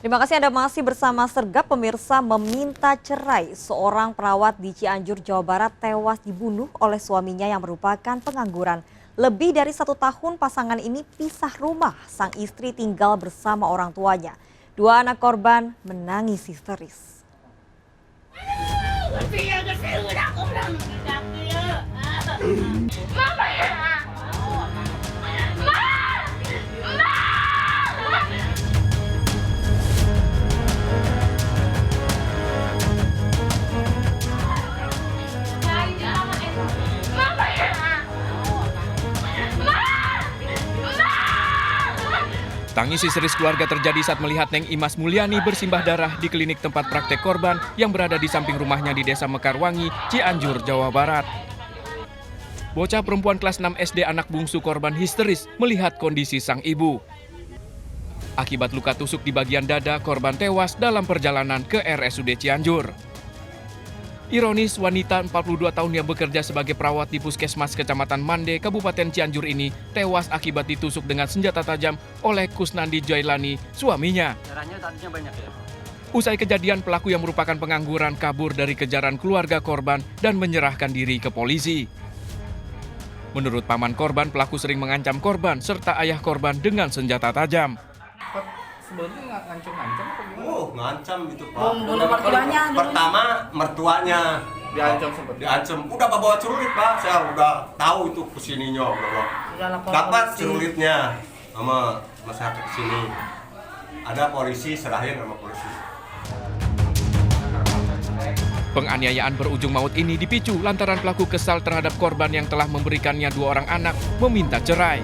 Terima kasih Anda masih bersama Sergap. Pemirsa, meminta cerai. Seorang perawat di Cianjur, Jawa Barat tewas dibunuh oleh suaminya yang merupakan pengangguran. Lebih dari 1 tahun pasangan ini pisah rumah. Sang istri tinggal bersama orang tuanya. 2 anak korban menangis histeris. Tangis histeris keluarga terjadi saat melihat Neng Imas Mulyani bersimbah darah di klinik tempat praktek korban yang berada di samping rumahnya di Desa Mekarwangi, Cianjur, Jawa Barat. Bocah perempuan kelas 6 SD anak bungsu korban histeris melihat kondisi sang ibu. Akibat luka tusuk di bagian dada, korban tewas dalam perjalanan ke RSUD Cianjur. Ironis, wanita 42 tahun yang bekerja sebagai perawat di Puskesmas Kecamatan Mande, Kabupaten Cianjur ini tewas akibat ditusuk dengan senjata tajam oleh Kusnandi Jailani, suaminya. Darahnya tadinya banyak ya? Usai kejadian, pelaku yang merupakan pengangguran kabur dari kejaran keluarga korban dan menyerahkan diri ke polisi. Menurut paman korban, pelaku sering mengancam korban serta ayah korban dengan senjata tajam. Sebelumnya ngancam-ngancam apa gimana? Oh, ngancam itu Pak. Mertuanya Pertama mertuanya Diancam sempat. diancam. Udah bawa celurit Pak, saya udah tahu itu kesininya. udah lapor Dapat polisi. celulitnya sama masyarakat sini. Ada polisi, serahin sama polisi. Penganiayaan berujung maut ini dipicu lantaran pelaku kesal terhadap korban yang telah memberikannya 2 orang anak meminta cerai.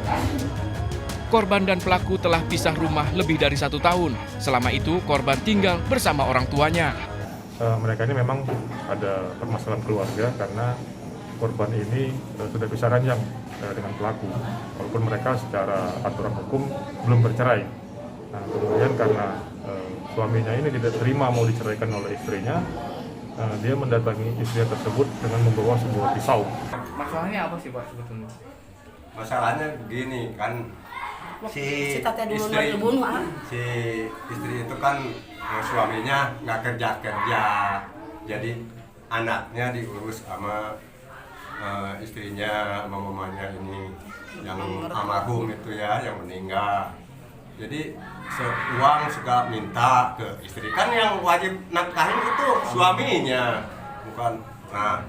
Korban dan pelaku telah pisah rumah lebih dari 1 tahun. Selama itu korban tinggal bersama orang tuanya. Mereka ini memang ada permasalahan keluarga karena korban ini sudah pisah ranjang dengan pelaku. Walaupun mereka secara aturan hukum belum bercerai. Nah, kemudian karena suaminya ini tidak terima mau diceraikan oleh istrinya, dia mendatangi istri tersebut dengan membawa sebuah pisau. Masalahnya apa sih Pak sebetulnya? Masalahnya begini kan, si Tete dulu istri dibunuh, si istri itu kan suaminya nggak kerja, jadi anaknya diurus sama istrinya, sama mamanya ini yang almarhum itu ya, yang meninggal. Jadi uang segala minta ke istri, kan yang wajib nafkahin itu suaminya, bukan. Nah,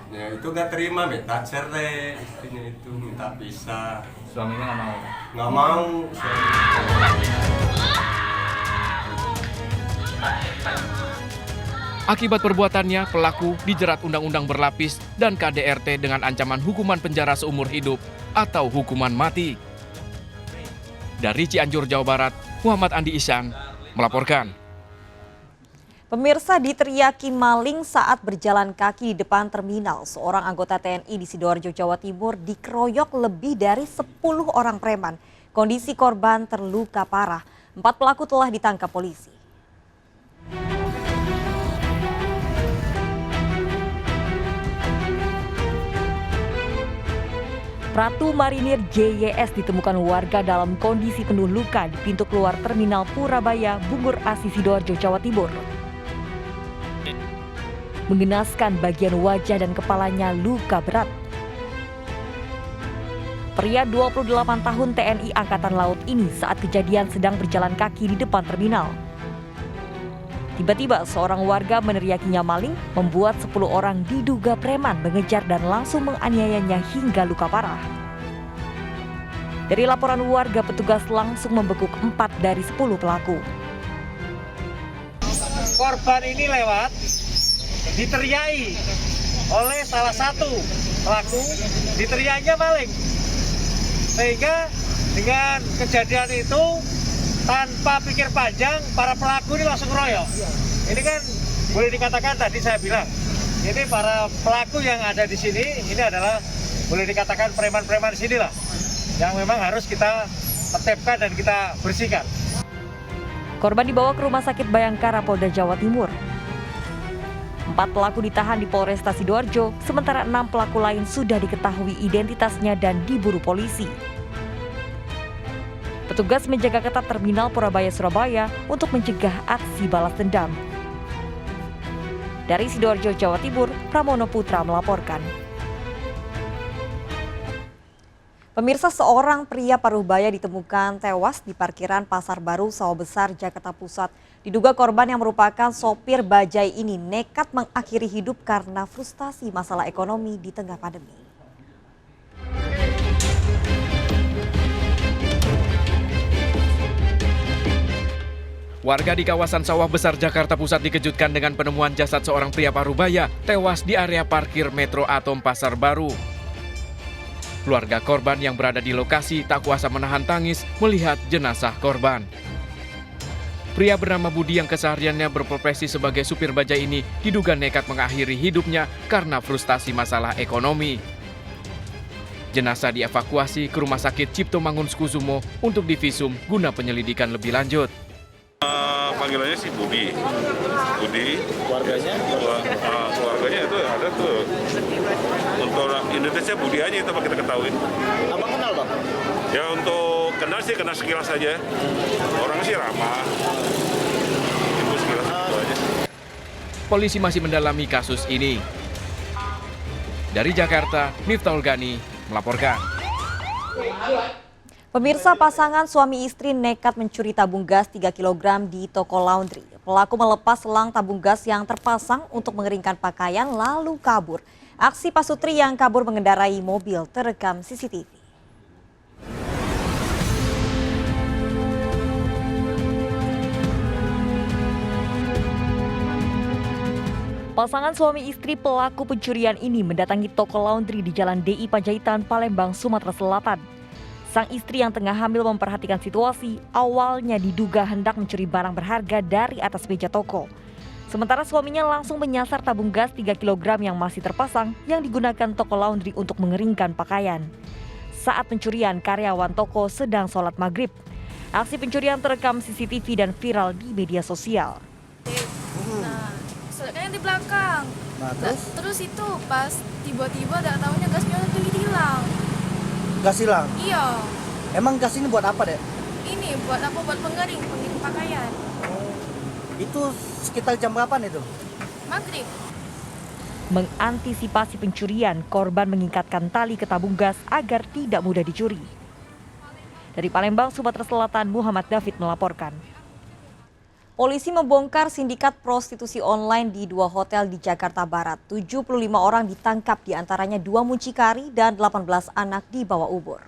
ya itu nggak terima, minta cerai, istrinya itu minta pisah. Suaminya nggak mau? Nggak mau. Akibat perbuatannya, pelaku dijerat undang-undang berlapis dan KDRT dengan ancaman hukuman penjara seumur hidup atau hukuman mati. Dari Cianjur, Jawa Barat, Muhammad Andi Ihsan melaporkan. Pemirsa, diteriaki maling saat berjalan kaki di depan terminal. Seorang anggota TNI di Sidoarjo, Jawa Timur dikeroyok lebih dari 10 orang preman. Kondisi korban terluka parah. 4 pelaku telah ditangkap polisi. Ratu Marinir JYS ditemukan warga dalam kondisi penuh luka di pintu keluar terminal Purabaya, Bungur Asi, Sidoarjo, Jawa Timur. Mengenaskan bagian wajah dan kepalanya luka berat. Pria 28 tahun TNI Angkatan Laut ini saat kejadian sedang berjalan kaki di depan terminal. Tiba-tiba seorang warga meneriakinya maling, membuat 10 orang diduga preman mengejar dan langsung menganiayanya hingga luka parah. Dari laporan warga, petugas langsung membekuk 4 dari 10 pelaku. Korban ini lewat, diteriaki oleh salah satu pelaku, diteriaknya maling. Sehingga dengan kejadian itu, tanpa pikir panjang, para pelaku ini langsung royok. Ini kan boleh dikatakan tadi saya bilang, ini para pelaku yang ada di sini, ini adalah boleh dikatakan preman-preman di sini lah, yang memang harus kita tertibkan dan kita bersihkan. Korban dibawa ke Rumah Sakit Bayangkara, Polda Jawa Timur. 4 pelaku ditahan di Polresta Sidoarjo, sementara 6 pelaku lain sudah diketahui identitasnya dan diburu polisi. Petugas menjaga ketat terminal Purabaya Surabaya untuk mencegah aksi balas dendam. Dari Sidoarjo, Jawa Timur, Pramono Putra melaporkan. Pemirsa, seorang pria Parubaya ditemukan tewas di parkiran Pasar Baru Sawah Besar, Jakarta Pusat. Diduga korban yang merupakan sopir bajai ini nekat mengakhiri hidup karena frustasi masalah ekonomi di tengah pandemi. Warga di kawasan Sawah Besar, Jakarta Pusat dikejutkan dengan penemuan jasad seorang pria Parubaya tewas di area parkir Metro Atom Pasar Baru. Keluarga korban yang berada di lokasi tak kuasa menahan tangis melihat jenazah korban. Pria bernama Budi yang kesehariannya berprofesi sebagai supir bajai ini diduga nekat mengakhiri hidupnya karena frustasi masalah ekonomi. Jenazah dievakuasi ke Rumah Sakit Cipto Mangunkusumo untuk divisum guna penyelidikan lebih lanjut. Panggilannya si Budi. Keluarganya? Keluarganya itu ada tuh. Untuk orang Indonesia Budi aja itu kita ketahui. Abang kenal, Bang? Ya untuk kenal sih kenal sekilas saja. Orang sih ramah. Itu sekilas itu aja. Polisi masih mendalami kasus ini. Dari Jakarta, Miftahul Gani melaporkan. Pemirsa, pasangan suami istri nekat mencuri tabung gas 3 kg di toko laundry. Pelaku melepas selang tabung gas yang terpasang untuk mengeringkan pakaian lalu kabur. Aksi pasutri yang kabur mengendarai mobil terekam CCTV. Pasangan suami istri pelaku pencurian ini mendatangi toko laundry di Jalan DI Panjaitan, Palembang, Sumatera Selatan. Sang istri yang tengah hamil memperhatikan situasi, awalnya diduga hendak mencuri barang berharga dari atas meja toko. Sementara suaminya langsung menyasar tabung gas 3 kg yang masih terpasang yang digunakan toko laundry untuk mengeringkan pakaian. Saat pencurian, karyawan toko sedang sholat maghrib. Aksi pencurian terekam CCTV dan viral di media sosial. Nah, soalnya di belakang. Nah, terus itu pas tiba-tiba tak tahunya gasnya itu hilang. Gas hilang? Iya. Emang gas ini buat apa, Dek? Ini buat apa? Buat pengering pakaian. Itu sekitar jam berapa itu? Maghrib. Mengantisipasi pencurian, korban mengikatkan tali ke tabung gas agar tidak mudah dicuri. Dari Palembang, Sumatera Selatan, Muhammad David melaporkan. Polisi membongkar sindikat prostitusi online di 2 hotel di Jakarta Barat. 75 orang ditangkap, diantaranya 2 mucikari dan 18 anak di bawah umur.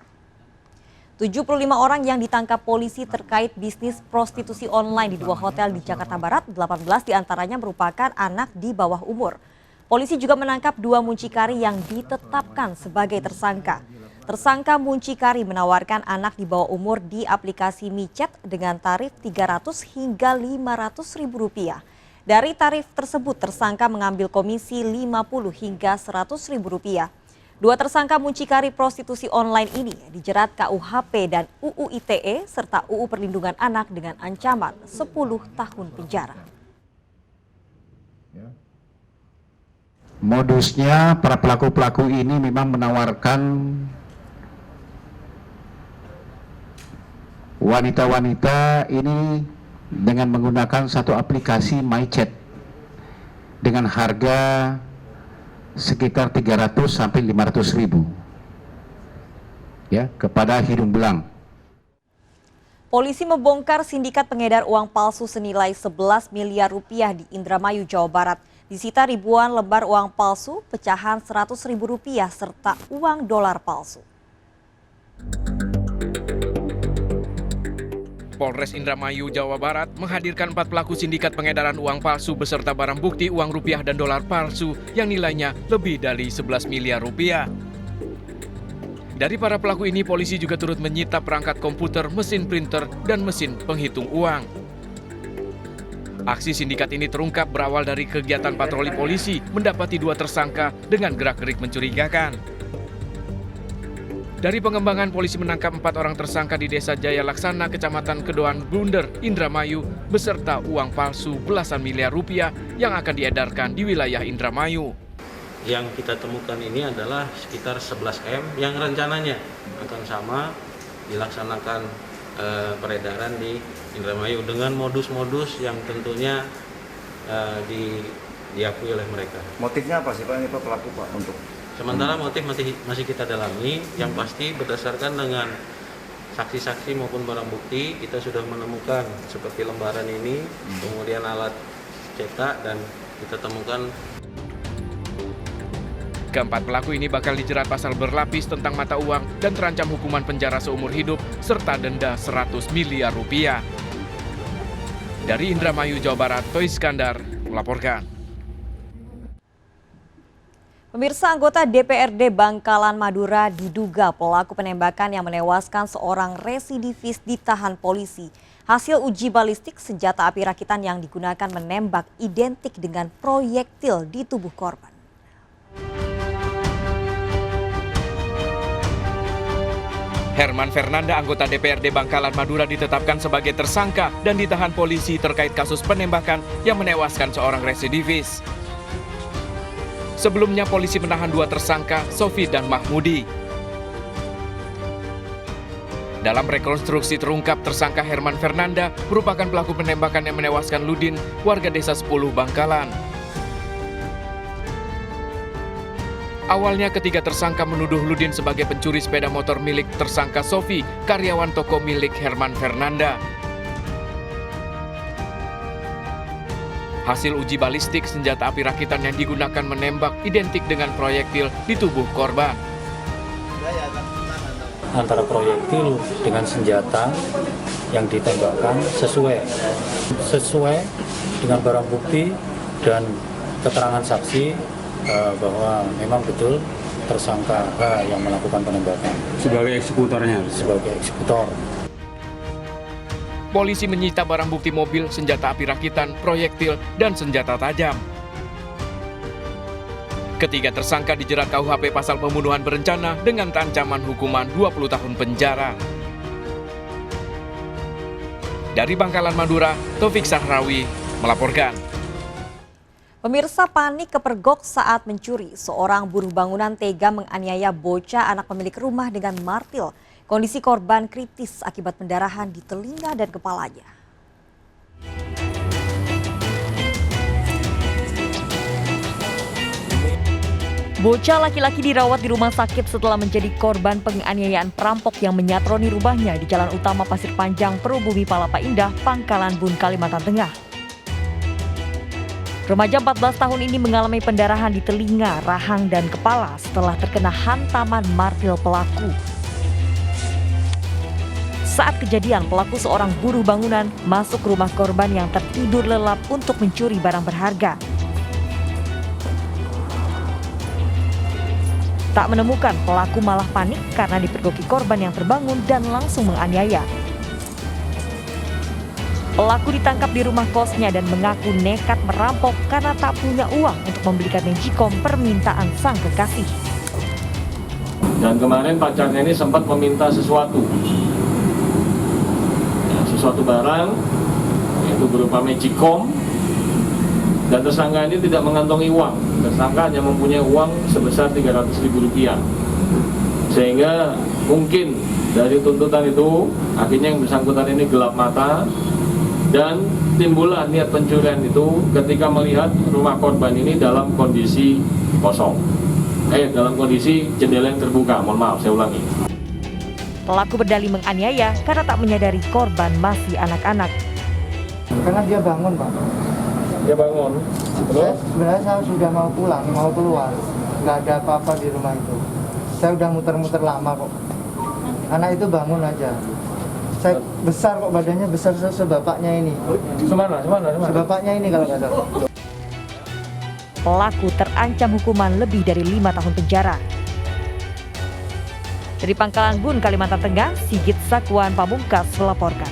75 orang yang ditangkap polisi terkait bisnis prostitusi online di 2 hotel di Jakarta Barat, 18 diantaranya merupakan anak di bawah umur. Polisi juga menangkap 2 mucikari yang ditetapkan sebagai tersangka. Tersangka mucikari menawarkan anak di bawah umur di aplikasi micet dengan tarif Rp300 hingga Rp500.000. Dari tarif tersebut, tersangka mengambil komisi Rp50 hingga Rp100.000. 2 tersangka mucikari prostitusi online ini dijerat KUHP dan UU ITE serta UU Perlindungan Anak dengan ancaman 10 tahun penjara. Modusnya para pelaku-pelaku ini memang menawarkan wanita-wanita ini dengan menggunakan satu aplikasi MyChat dengan harga sekitar 300 sampai 500.000 ya kepada hidung belang. Polisi membongkar sindikat pengedar uang palsu senilai 11 miliar rupiah di Indramayu, Jawa Barat. Disita ribuan lembar uang palsu, pecahan Rp100.000 serta uang dolar palsu. Polres Indramayu, Jawa Barat menghadirkan 4 pelaku sindikat pengedaran uang palsu beserta barang bukti uang rupiah dan dolar palsu yang nilainya lebih dari 11 miliar rupiah. Dari para pelaku ini, polisi juga turut menyita perangkat komputer, mesin printer, dan mesin penghitung uang. Aksi sindikat ini terungkap berawal dari kegiatan patroli polisi mendapati 2 tersangka dengan gerak-gerik mencurigakan. Dari pengembangan, polisi menangkap 4 orang tersangka di Desa Jaya Laksana, Kecamatan Kedoan Blunder, Indramayu, beserta uang palsu belasan miliar rupiah yang akan diedarkan di wilayah Indramayu. Yang kita temukan ini adalah sekitar 11 M yang rencananya akan sama dilaksanakan peredaran di Indramayu dengan modus-modus yang tentunya diakui oleh mereka. Motifnya apa sih Pak, ini Pak, pelaku Pak untuk? Sementara motif masih kita dalami, yang pasti berdasarkan dengan saksi-saksi maupun barang bukti kita sudah menemukan seperti lembaran ini, kemudian alat cetak dan kita temukan. Keempat pelaku ini bakal dijerat pasal berlapis tentang mata uang dan terancam hukuman penjara seumur hidup serta denda 100 miliar rupiah. Dari Indramayu, Jawa Barat, Toy Iskandar melaporkan. Pemirsa, anggota DPRD Bangkalan Madura diduga pelaku penembakan yang menewaskan seorang residivis ditahan polisi. Hasil uji balistik senjata api rakitan yang digunakan menembak identik dengan proyektil di tubuh korban. Herman Fernanda, anggota DPRD Bangkalan Madura ditetapkan sebagai tersangka dan ditahan polisi terkait kasus penembakan yang menewaskan seorang residivis. Sebelumnya polisi menahan dua tersangka, Sofi dan Mahmudi. Dalam rekonstruksi terungkap tersangka Herman Fernanda merupakan pelaku penembakan yang menewaskan Ludin, warga desa 10 Bangkalan. Awalnya ketiga tersangka menuduh Ludin sebagai pencuri sepeda motor milik tersangka Sofi, karyawan toko milik Herman Fernanda. Hasil uji balistik senjata api rakitan yang digunakan menembak identik dengan proyektil di tubuh korban. Antara proyektil dengan senjata yang ditembakkan sesuai dengan barang bukti dan keterangan saksi bahwa memang betul tersangka H yang melakukan penembakan. Sebagai eksekutornya? Sebagai eksekutor. Polisi menyita barang bukti mobil, senjata api rakitan, proyektil, dan senjata tajam. Ketiga tersangka dijerat KUHP pasal pembunuhan berencana dengan ancaman hukuman 20 tahun penjara. Dari Bangkalan Madura, Taufik Sahrawi melaporkan. Pemirsa, panik kepergok saat mencuri. Seorang buruh bangunan tega menganiaya bocah anak pemilik rumah dengan martil. Kondisi korban kritis akibat pendarahan di telinga dan kepalanya. Bocah laki-laki dirawat di rumah sakit setelah menjadi korban penganiayaan perampok yang menyatroni rumahnya di Jalan Utama Pasir Panjang, Perubumi, Palapa Indah, Pangkalan Bun, Kalimantan Tengah. Remaja 14 tahun ini mengalami pendarahan di telinga, rahang, dan kepala setelah terkena hantaman martil pelaku. Saat kejadian, pelaku seorang buruh bangunan masuk ke rumah korban yang tertidur lelap untuk mencuri barang berharga. Tak menemukan, pelaku malah panik karena dipergoki korban yang terbangun dan langsung menganiaya. Pelaku ditangkap di rumah kosnya dan mengaku nekat merampok karena tak punya uang untuk membelikan magicom permintaan sang kekasih. Dan kemarin pacarnya ini sempat meminta sesuatu barang, yaitu berupa magicom, dan tersangka ini tidak mengantongi uang. Tersangka hanya mempunyai uang sebesar Rp300.000. Sehingga mungkin dari tuntutan itu, akhirnya yang bersangkutan ini gelap mata, dan timbullah niat pencurian itu ketika melihat rumah korban ini dalam kondisi kosong. Dalam kondisi jendela yang terbuka, mohon maaf saya ulangi. Pelaku berdalih menganiaya karena tak menyadari korban masih anak-anak. Karena dia bangun, Pak. Dia bangun? Sebenarnya saya sudah mau pulang, mau keluar. Nggak ada apa-apa di rumah itu. Saya udah muter-muter lama kok. Anak itu bangun aja. Saya besar kok, badannya besar sebapaknya ini. Semana? Sebapaknya ini kalau nggak salah. Pelaku terancam hukuman lebih dari 5 tahun penjara. Dari Pangkalan Bun, Kalimantan Tengah, Sigit Sakuan Pamungkas melaporkan.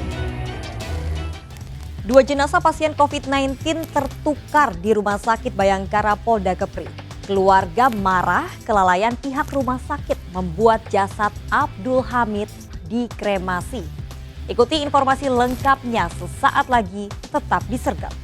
2 jenazah pasien COVID-19 tertukar di Rumah Sakit Bayangkara Polda Kepri. Keluarga marah kelalaian pihak rumah sakit membuat jasad Abdul Hamid dikremasi. Ikuti informasi lengkapnya sesaat lagi, tetap di Sergap.